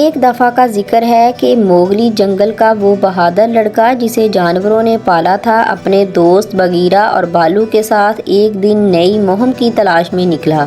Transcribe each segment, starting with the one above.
ایک دفعہ کا ذکر ہے کہ موگلی جنگل کا وہ بہادر لڑکا جسے جانوروں نے پالا تھا اپنے دوست بگیرا اور بالو کے ساتھ ایک دن نئی مہم کی تلاش میں نکلا۔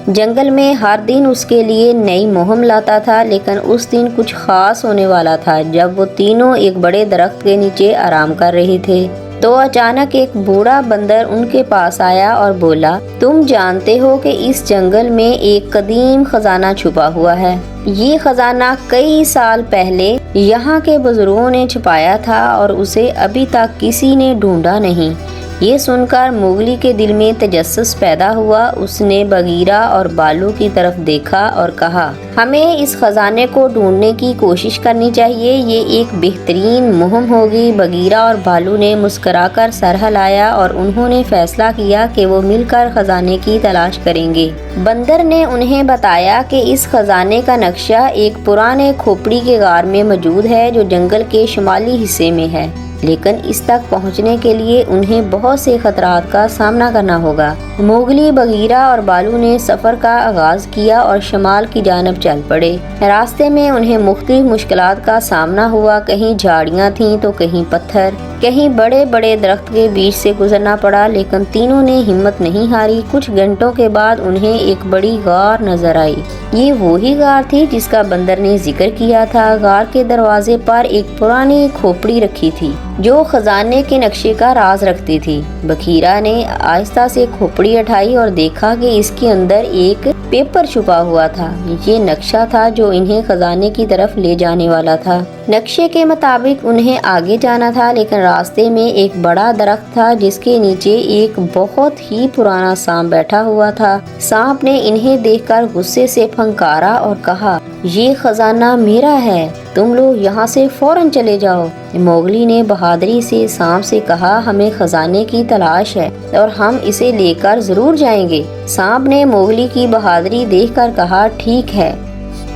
جنگل میں ہر دن اس کے لیے نئی مہم لاتا تھا، لیکن اس دن کچھ خاص ہونے والا تھا۔ جب وہ تینوں ایک بڑے درخت کے نیچے آرام کر رہے تھے تو اچانک ایک بوڑھا بندر ان کے پاس آیا اور بولا، تم جانتے ہو کہ اس جنگل میں ایک قدیم خزانہ چھپا ہوا ہے۔ یہ خزانہ کئی سال پہلے یہاں کے بزرگوں نے چھپایا تھا اور اسے ابھی تک کسی نے ڈھونڈا نہیں۔ یہ سن کر موگلی کے دل میں تجسس پیدا ہوا۔ اس نے بگیرا اور بالو کی طرف دیکھا اور کہا، ہمیں اس خزانے کو ڈھونڈنے کی کوشش کرنی چاہیے، یہ ایک بہترین مہم ہوگی۔ بگیرا اور بالو نے مسکرا کر سر ہلایا اور انہوں نے فیصلہ کیا کہ وہ مل کر خزانے کی تلاش کریں گے۔ بندر نے انہیں بتایا کہ اس خزانے کا نقشہ ایک پرانے کھوپڑی کے غار میں موجود ہے جو جنگل کے شمالی حصے میں ہے، لیکن اس تک پہنچنے کے لیے انہیں بہت سے خطرات کا سامنا کرنا ہوگا۔ موگلی، بگیرا اور بالو نے سفر کا آغاز کیا اور شمال کی جانب چل پڑے۔ راستے میں انہیں مختلف مشکلات کا سامنا ہوا، کہیں جھاڑیاں تھیں تو کہیں پتھر، کہیں بڑے بڑے درخت کے بیچ سے گزرنا پڑا، لیکن تینوں نے ہمت نہیں ہاری۔ کچھ گھنٹوں کے بعد انہیں ایک بڑی غار نظر آئی۔ یہ وہی غار تھی جس کا بندر نے ذکر کیا تھا۔ غار کے دروازے پر ایک پرانی کھوپڑی رکھی تھی جو خزانے کے نقشے کا راز رکھتی تھی۔ بگیرا نے آہستہ سے کھوپڑی اٹھائی اور دیکھا کہ اس کے اندر ایک پیپر چھپا ہوا تھا۔ یہ نقشہ تھا جو انہیں خزانے کی طرف لے جانے والا تھا۔ نقشے کے مطابق انہیں آگے جانا تھا، لیکن راستے میں ایک بڑا درخت تھا جس کے نیچے ایک بہت ہی پرانا سانپ بیٹھا ہوا تھا۔ سانپ نے انہیں دیکھ کر غصے سے پھنکارا اور کہا، یہ خزانہ میرا ہے، تم لوگ یہاں سے فوراً چلے جاؤ۔ موگلی نے بہادری سے سانپ سے کہا، ہمیں خزانے کی تلاش ہے اور ہم اسے لے کر ضرور جائیں گے۔ سانپ نے موگلی کی بہادری دیکھ کر کہا، ٹھیک ہے،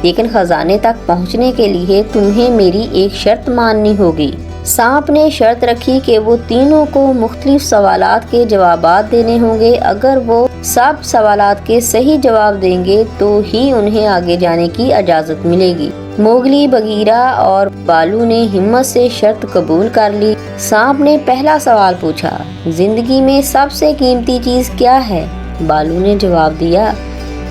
لیکن خزانے تک پہنچنے کے لیے تمہیں میری ایک شرط ماننی ہوگی۔ سانپ نے شرط رکھی کہ وہ تینوں کو مختلف سوالات کے جوابات دینے ہوں گے۔ اگر وہ سب سوالات کے صحیح جواب دیں گے تو ہی انہیں آگے جانے کی اجازت ملے گی۔ موگلی، بگیرا اور بالو نے ہمت سے شرط قبول کر لی۔ سانپ نے پہلا سوال پوچھا، زندگی میں سب سے قیمتی چیز کیا ہے؟ بالو نے جواب دیا،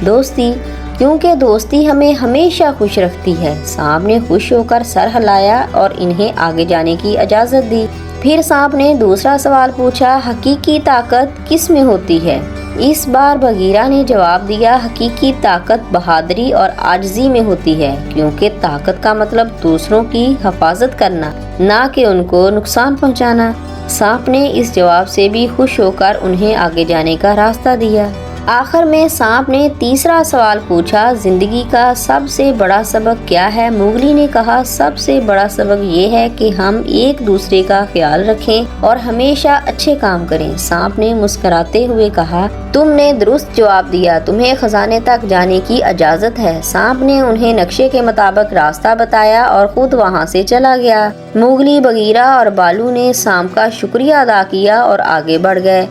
دوستی، کیونکہ دوستی ہمیں ہمیشہ خوش رکھتی ہے۔ سانپ نے خوش ہو کر سر ہلایا اور انہیں آگے جانے کی اجازت دی۔ پھر سانپ نے دوسرا سوال پوچھا، حقیقی طاقت کس میں ہوتی ہے؟ اس بار بگیرا نے جواب دیا، حقیقی طاقت بہادری اور عاجزی میں ہوتی ہے، کیونکہ طاقت کا مطلب دوسروں کی حفاظت کرنا، نہ کہ ان کو نقصان پہنچانا۔ سانپ نے اس جواب سے بھی خوش ہو کر انہیں آگے جانے کا راستہ دیا۔ آخر میں سانپ نے تیسرا سوال پوچھا، زندگی کا سب سے بڑا سبق کیا ہے؟ موگلی نے کہا، سب سے بڑا سبق یہ ہے کہ ہم ایک دوسرے کا خیال رکھیں اور ہمیشہ اچھے کام کریں۔ سانپ نے مسکراتے ہوئے کہا، تم نے درست جواب دیا، تمہیں خزانے تک جانے کی اجازت ہے۔ سانپ نے انہیں نقشے کے مطابق راستہ بتایا اور خود وہاں سے چلا گیا۔ موگلی، بگیرا اور بالو نے سانپ کا شکریہ ادا کیا اور آگے بڑھ گئے۔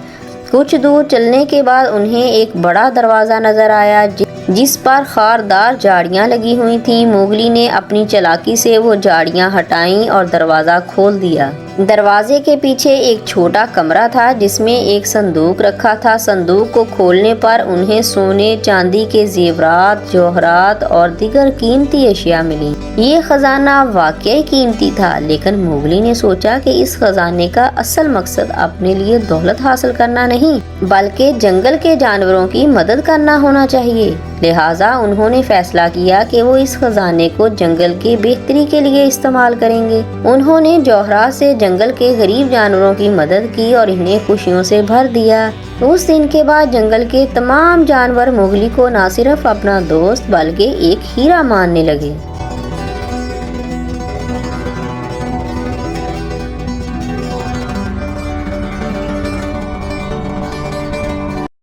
کچھ دور چلنے کے بعد انہیں ایک بڑا دروازہ نظر آیا جس پر خاردار جھاڑیاں لگی ہوئی تھیں۔ موگلی نے اپنی چالاکی سے وہ جھاڑیاں ہٹائیں اور دروازہ کھول دیا۔ دروازے کے پیچھے ایک چھوٹا کمرہ تھا جس میں ایک صندوق رکھا تھا۔ صندوق کو کھولنے پر انہیں سونے، چاندی کے زیورات، جوہرات اور دیگر قیمتی اشیاء ملی۔ یہ خزانہ واقعی قیمتی تھا، لیکن موگلی نے سوچا کہ اس خزانے کا اصل مقصد اپنے لیے دولت حاصل کرنا نہیں بلکہ جنگل کے جانوروں کی مدد کرنا ہونا چاہیے۔ لہٰذا انہوں نے فیصلہ کیا کہ وہ اس خزانے کو جنگل کی بہتری کے لیے استعمال کریں گے۔ انہوں نے جوہرات سے جنگل کے غریب جانوروں کی مدد کی اور انہیں خوشیوں سے بھر دیا۔ اس دن کے بعد جنگل کے تمام جانور موگلی کو نہ صرف اپنا دوست بلکہ ایک ہیرا ماننے لگے۔